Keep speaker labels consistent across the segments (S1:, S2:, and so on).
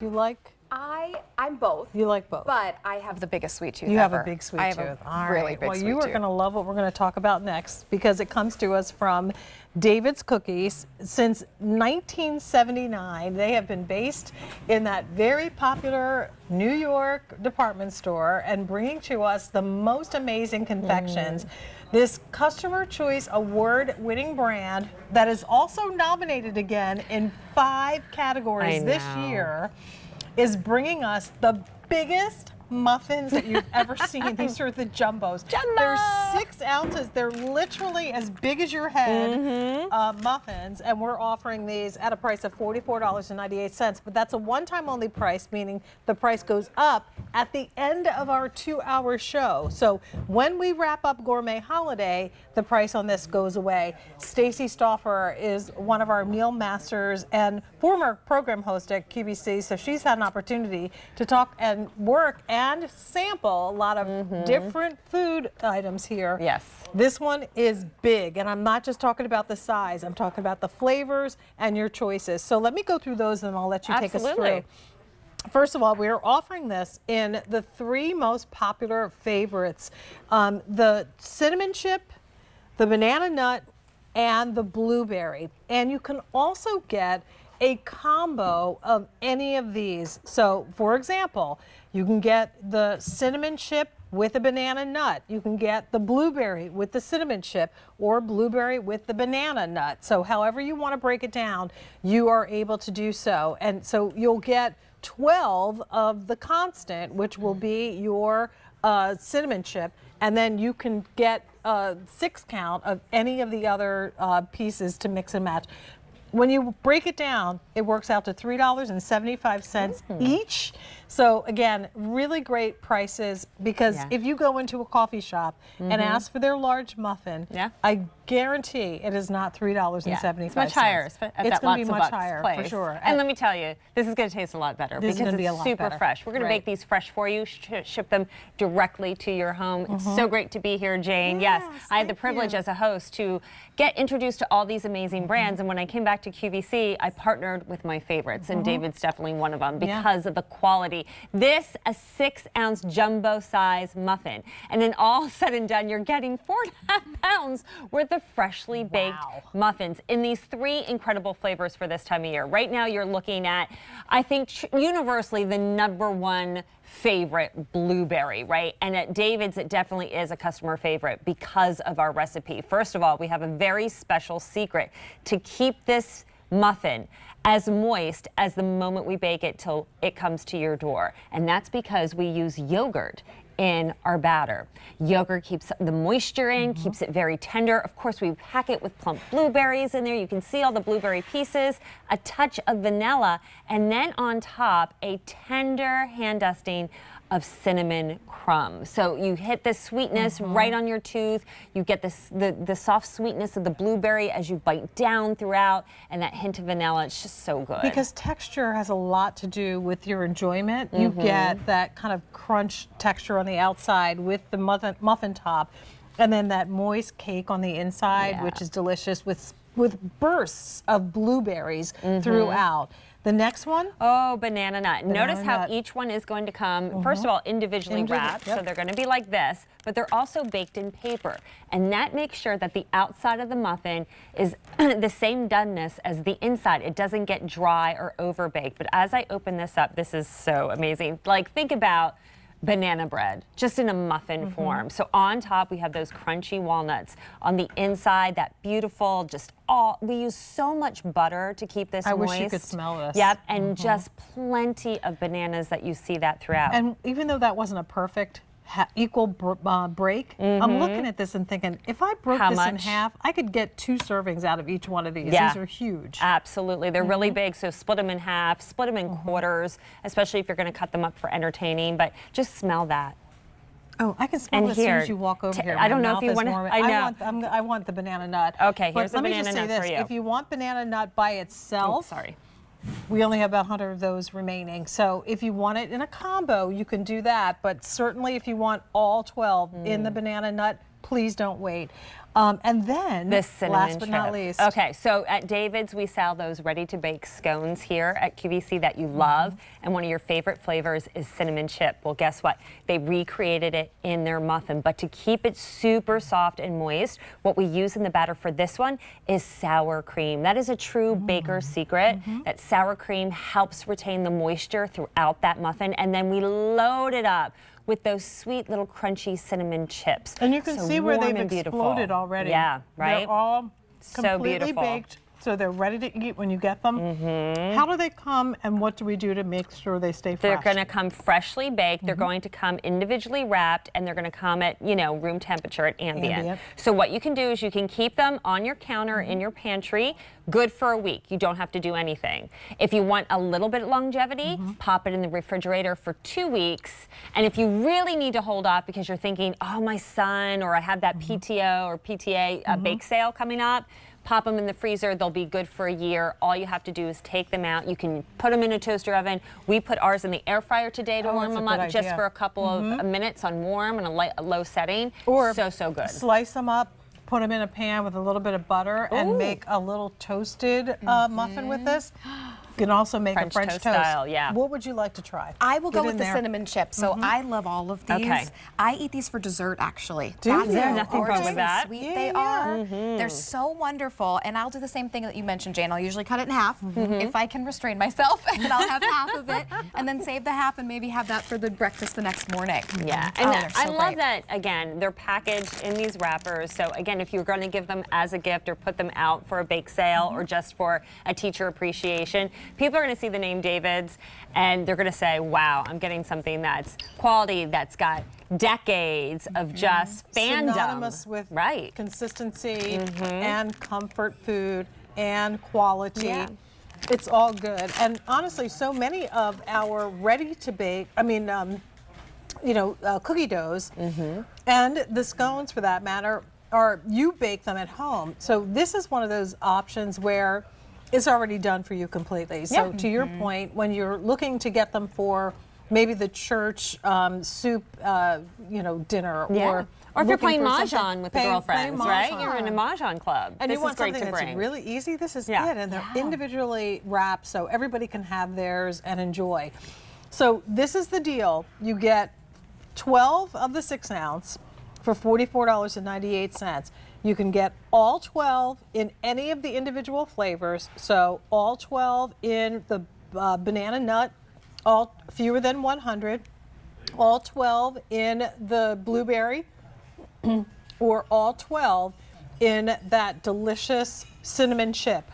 S1: You like?
S2: I'm both.
S1: You like both?
S2: But I have the biggest sweet tooth
S1: You have
S2: ever.
S1: a big sweet
S2: I have
S1: tooth.
S2: a
S1: All
S2: really
S1: right.
S2: big
S1: Well,
S2: sweet
S1: you are
S2: tooth.
S1: going to love what we're going to talk about next because it comes to us from David's Cookies. Since 1979, they have been based in that very popular New York department store and bringing to us the most amazing confections. This Customer Choice Award-winning brand that is also nominated again in 5 categories this year is bringing us the biggest muffins that you've ever seen. These are the jumbos. They're 6 ounces. They're literally as big as your head muffins, and we're offering these at a price of $44.98. But that's a one-time only price, meaning the price goes up at the end of our 2-hour show. So when we wrap up Gourmet Holiday, the price on this goes away. Stacy Stauffer is one of our meal masters and former program host at QVC, so she's had an opportunity to talk and work and sample a lot of different food items here.
S2: Yes.
S1: This one is big, and I'm not just talking about the size, I'm talking about the flavors and your choices. So let me go through those and I'll let you take us through. First of all, we are offering this in the 3 most popular favorites, the cinnamon chip, the banana nut, and the blueberry. And you can also get a combo of any of these. So for example, you can get the cinnamon chip with a banana nut. You can get the blueberry with the cinnamon chip or blueberry with the banana nut. So however you want to break it down, you are able to do so. And so you'll get 12 of the constant, which will be your cinnamon chip, and then you can get 6 count of any of the other pieces to mix and match. When you break it down, it works out to $3.75 each. So again, really great prices because if you go into a coffee shop and ask for their large muffin, I guarantee it is not $3.75.
S2: It's much higher.
S1: It's going to be much higher for sure.
S2: And let me tell you, this is going to taste a lot better because it's super fresh. We're going to make these fresh for you, ship them directly to your home. It's so great to be here, Jane. Yes, I had the privilege as a host to get introduced to all these amazing brands, and when I came back to QVC, I partnered with my favorites, and David's definitely one of them because of the quality. This, a 6-ounce jumbo size muffin, and then all said and done, you're getting 4.5 pounds worth of freshly baked muffins in these 3 incredible flavors for this time of year. Right now, you're looking at, I think, universally the #1 favorite, blueberry, right? And at David's, it definitely is a customer favorite because of our recipe. First of all, we have a very special secret to keep this muffin as moist as the moment we bake it till it comes to your door. And that's because we use yogurt in our batter. Yogurt keeps the moisture in, keeps it very tender. Of course, we pack it with plump blueberries in there. You can see all the blueberry pieces, a touch of vanilla, and then on top, a tender hand dusting of cinnamon crumbs. So you hit the sweetness right on your tooth. You get this the soft sweetness of the blueberry as you bite down throughout, and that hint of vanilla. It's just so good.
S1: Because texture has a lot to do with your enjoyment. You get that kind of crunch texture on the outside with the muffin top, and then that moist cake on the inside, which is delicious with bursts of blueberries throughout. The next one?
S2: Oh, banana nut. Notice how each one is going to come, first of all, individually wrapped. So they're going to be like this, but they're also baked in paper. And that makes sure that the outside of the muffin is the same doneness as the inside. It doesn't get dry or overbaked. But as I open this up, this is so amazing. Like, think about banana bread, just in a muffin form. So on top, we have those crunchy walnuts. On the inside, that beautiful, we use so much butter to keep this moist.
S1: I wish you could smell this.
S2: Yep, and just plenty of bananas that you see that throughout.
S1: And even though that wasn't a perfect equal break, I'm looking at this and thinking, if I broke this in half, I could get 2 servings out of each one of these. These are huge.
S2: Absolutely. They're really big, so split them in half, split them in quarters, especially if you're going to cut them up for entertaining, but just smell that.
S1: Oh, I can smell it as soon as you walk over here.
S2: I don't know if you want to.
S1: I want the banana nut.
S2: Okay, here's the banana nut for you.
S1: Let me just say this. If you want banana nut by itself, we only have about 100 of those remaining. So if you want it in a combo, you can do that. But certainly if you want all 12 in the banana nut, please don't wait. And then,
S2: the cinnamon
S1: last but not
S2: chip.
S1: least.
S2: Okay, so at David's, we sell those ready-to-bake scones here at QVC that you love, and one of your favorite flavors is cinnamon chip. Well, guess what? They recreated it in their muffin, but to keep it super soft and moist, what we use in the batter for this one is sour cream. That is a true baker's secret, that sour cream helps retain the moisture throughout that muffin, and then we load it up with those sweet little crunchy cinnamon chips.
S1: And you can see where they've exploded already.
S2: Yeah, right?
S1: They're all completely baked, so they're ready to eat when you get them. How do they come, and what do we do to make sure they stay fresh?
S2: They're going to come freshly baked. They're going to come individually wrapped, and they're going to come at, room temperature at ambient. So what you can do is you can keep them on your counter in your pantry, good for a week. You don't have to do anything. If you want a little bit of longevity, pop it in the refrigerator for 2 weeks. And if you really need to hold off because you're thinking, oh, my son, or I have that PTO or PTA bake sale coming up, pop them in the freezer. They'll be good for a year. All you have to do is take them out. You can put them in a toaster oven. We put ours in the air fryer today to warm them up just for a couple of minutes on warm and a low setting.
S1: Or
S2: so good.
S1: Slice them up, put them in a pan with a little bit of butter, and make a little toasted muffin with this. You can also make a French toast
S2: style, yeah.
S1: What would you like to try?
S3: I will go with the cinnamon chip. So I love all of these.
S2: Okay.
S3: I eat these for dessert, actually.
S1: That's
S3: how
S2: nothing wrong with that.
S3: Sweet they are. They're so wonderful. And I'll do the same thing that you mentioned, Jane. I'll usually cut it in half if I can restrain myself, and I'll have half of it, and then save the half and maybe have that for the breakfast the next morning.
S2: Yeah, and I love that, again, they're packaged in these wrappers. So again, if you're going to give them as a gift or put them out for a bake sale or just for a teacher appreciation, people are going to see the name David's and they're going to say, wow, I'm getting something that's quality, that's got decades of just fandom.
S1: Synonymous with consistency and comfort food and quality.
S2: Yeah.
S1: It's all good. And honestly, so many of our ready-to-bake, cookie doughs and the scones, for that matter, you bake them at home. So this is one of those options where it's already done for you completely. So to your point, when you're looking to get them for maybe the church soup, dinner, or
S2: if you're playing mahjong with the girlfriends, right? You're in a mahjong club.
S1: And
S2: this
S1: you want
S2: is great
S1: something
S2: to
S1: that's
S2: bring.
S1: really easy. This is it, and they're individually wrapped, so everybody can have theirs and enjoy. So this is the deal: you get 12 of the 6-ounce for $44.98. You can get all 12 in any of the individual flavors. So all 12 in the banana nut, all fewer than 100, all 12 in the blueberry, or all 12 in that delicious cinnamon chip.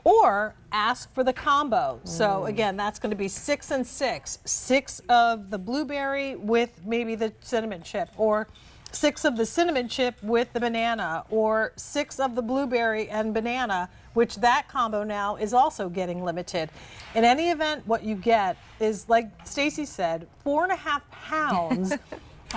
S1: Or ask for the combo. So again, that's going to be 6 and 6. 6 of the blueberry with maybe the cinnamon chip, or 6 of the cinnamon chip with the banana, or 6 of the blueberry and banana, which that combo now is also getting limited. In any event, what you get is, like Stacy said, 4.5 pounds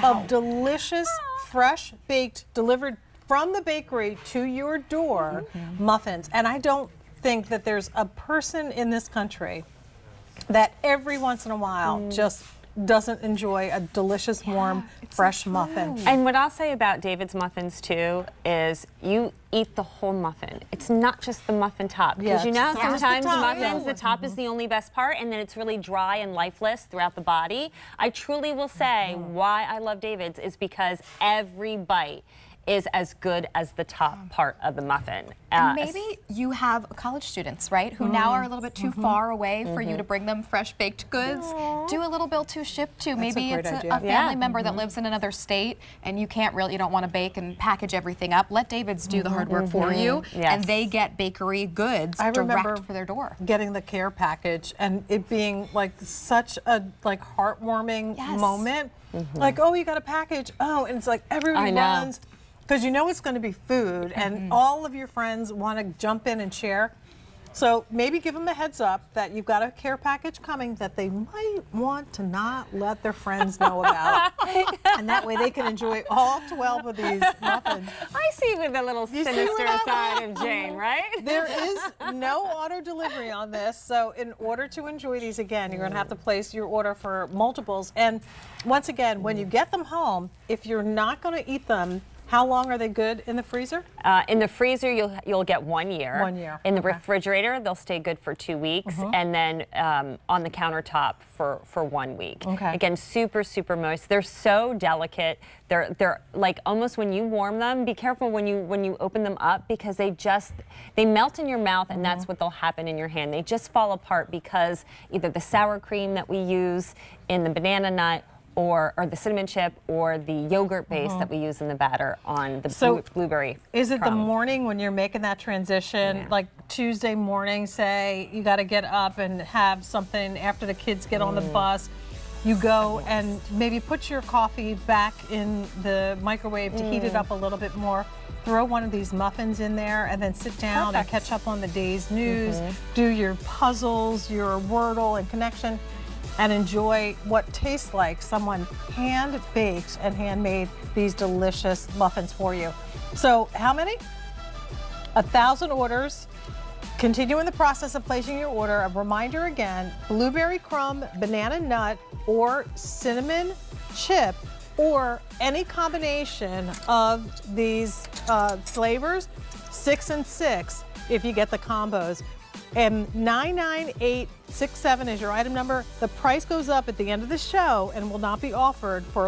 S1: of delicious, fresh baked, delivered from the bakery to your door muffins. And I don't think that there's a person in this country that every once in a while just doesn't enjoy a delicious, warm, fresh muffin.
S2: And what I'll say about David's muffins too is you eat the whole muffin. It's not just the muffin top, because sometimes muffins, the top is the only best part, and then it's really dry and lifeless throughout the body. I truly will say why I love David's is because every bite is as good as the top part of the muffin.
S3: And maybe you have college students, right, who now are a little bit too far away for you to bring them fresh baked goods. Do a little bill to ship to. Maybe it's a family member that lives in another state and you don't want to bake and package everything up. Let David's do the hard work for you, and they get bakery goods direct for their door.
S1: Getting the care package and it being like such a heartwarming moment. Like, oh, you got a package. Oh, and it's like everybody runs. Because you know it's going to be food, and all of your friends want to jump in and share. So maybe give them a heads up that you've got a care package coming that they might want to not let their friends know about. And that way they can enjoy all 12 of these muffins.
S2: I see with a little sinister side of Jane, right?
S1: There is no auto delivery on this, so in order to enjoy these, again, you're going to have to place your order for multiples. And once again, when you get them home, if you're not going to eat them How long are they good in the freezer?
S2: In the freezer, you'll get 1 year.
S1: 1 year.
S2: In the refrigerator, they'll stay good for 2 weeks, and then on the countertop for 1 week.
S1: Okay.
S2: Again, super, super moist. They're so delicate. They're like almost when you warm them. Be careful when you open them up because they melt in your mouth, and that's what they'll happen in your hand. They just fall apart because either the sour cream that we use in the banana nut, or the cinnamon chip, or the yogurt base that we use in the batter on the blueberry.
S1: Is it the morning when you're making that transition, like Tuesday morning, say, you got to get up and have something after the kids get on the bus, you go and maybe put your coffee back in the microwave to heat it up a little bit more, throw one of these muffins in there, and then sit down and catch up on the day's news, do your puzzles, your Wordle and connection, and enjoy what tastes like someone hand-baked and handmade these delicious muffins for you. So how many? 1,000 orders. Continue in the process of placing your order. A reminder again, blueberry crumb, banana nut, or cinnamon chip, or any combination of these flavors, 6 and 6 if you get the combos. And 99867 is your item number. The price goes up at the end of the show and will not be offered for